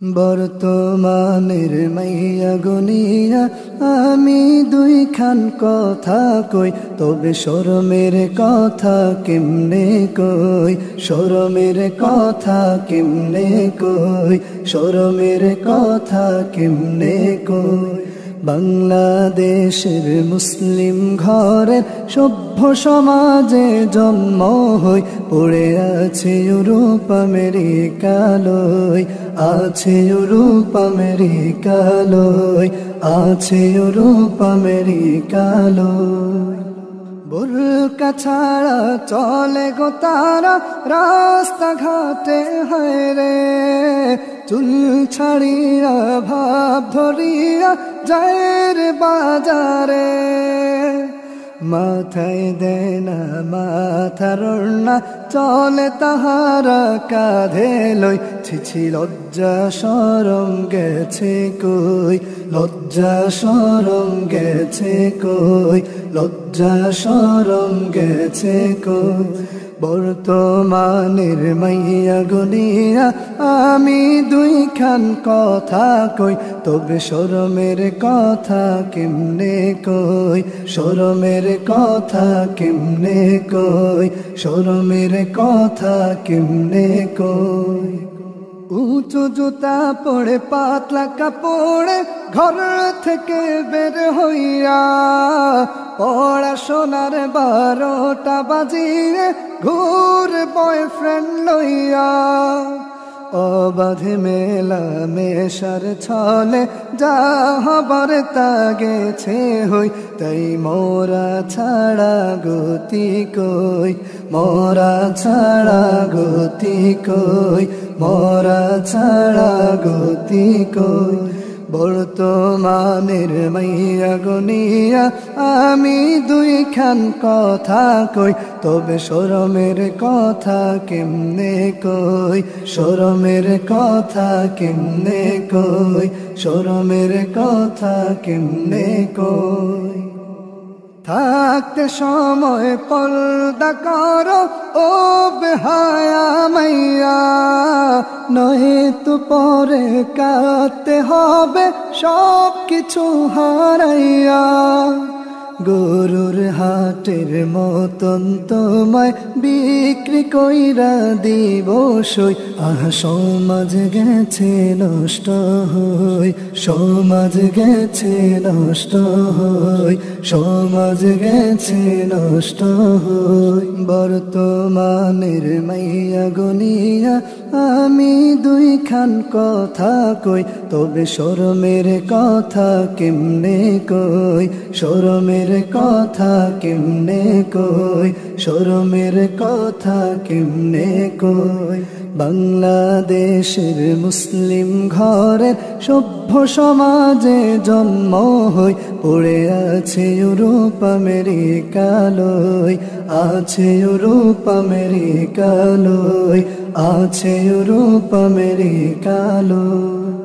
বর্তমানের মাইয়া গুনিয়া আমি দুইখান কথা কই, তবে শরমের কথা কেমনে কই, শরমের কথা কেমনে কই, শরমের কথা কেমনে কই। বাংলাদেশের মুসলিম ঘরের সভ্য সমাজে জন্ম হই, পড়ে আছে ইউরোপ আমেরিকালয়, আছে ইউরোপ আমেরিকালয়, আছে ইউরোপ আমেরিকালয়। বোরকা ছাড়া চলে গো তারা রাস্তাঘাটে, হায় রে চুল ছাড়িয়া ভাব ধরিয়া যায় রে বাজারে। মাথায় দেয় না মাথার ওড়না, চলে তাহারা কাঁধে লই, ছিছি লজ্জা শরম গেছে কই, লজ্জা শরম গেছে কই, লজ্জা শরম গেছে কই। বর্তমানের মাইয়া গুনিয়া আমি দুইখান কথা কই, তবে শরমের কথা কেমনে কই, শরমের কথা কেমনে কই, শরমের কথা কেমনে কই। উঁচু জুতা পড়ে পাতলা কাপড়ে ঘর থেকে বের হইয়া, পড়াশোনার 12টা বাজিয়ে ঘুর বয়ফ্রেন্ড লইয়া। অবাধে মেলা মেশার ছলে যা হবার তা গেছে হই, তাই মোরা ছাড়া গতি কই, মোরা ছাড়া গতি কই, মোরা ছাড়া গতি কই। বর্তমানের মাইয়া গুনিয়া আমি দুইখান কথা কই, তবে শরমের কথা কেমনে কই, শরমের কথা কেমনে কই, শরমের কথা কেমনে কই। থাকতে সময় পর্দা করো ও বেহায়া মাইয়া, নয়তো পরে কাঁদতে হবে সব কিছু হারাইয়া। গরুর হাটের মতন তোমায় বিক্রি কইরা দিব সই, আহা সমাজ গেছে নষ্ট হই, সমাজ গেছে নষ্ট হই, সমাজ গেছে নষ্ট হই। বর্তমানের মাইয়া গুনিয়া আমি দুইখান কথা কই, তবে শরমের কথা কেমনে কই, শরমের কথা কেমনে কই, শরমের কথা কেমনে কই। বাংলাদেশের মুসলিম ঘরের সভ্য সমাজে জন্ম হই, পড়ে আছে ইউরোপ আমেরিকালয়, আছে ইউরোপ আমেরিকালয়, আছে ইউরোপ আমেরিকালয়।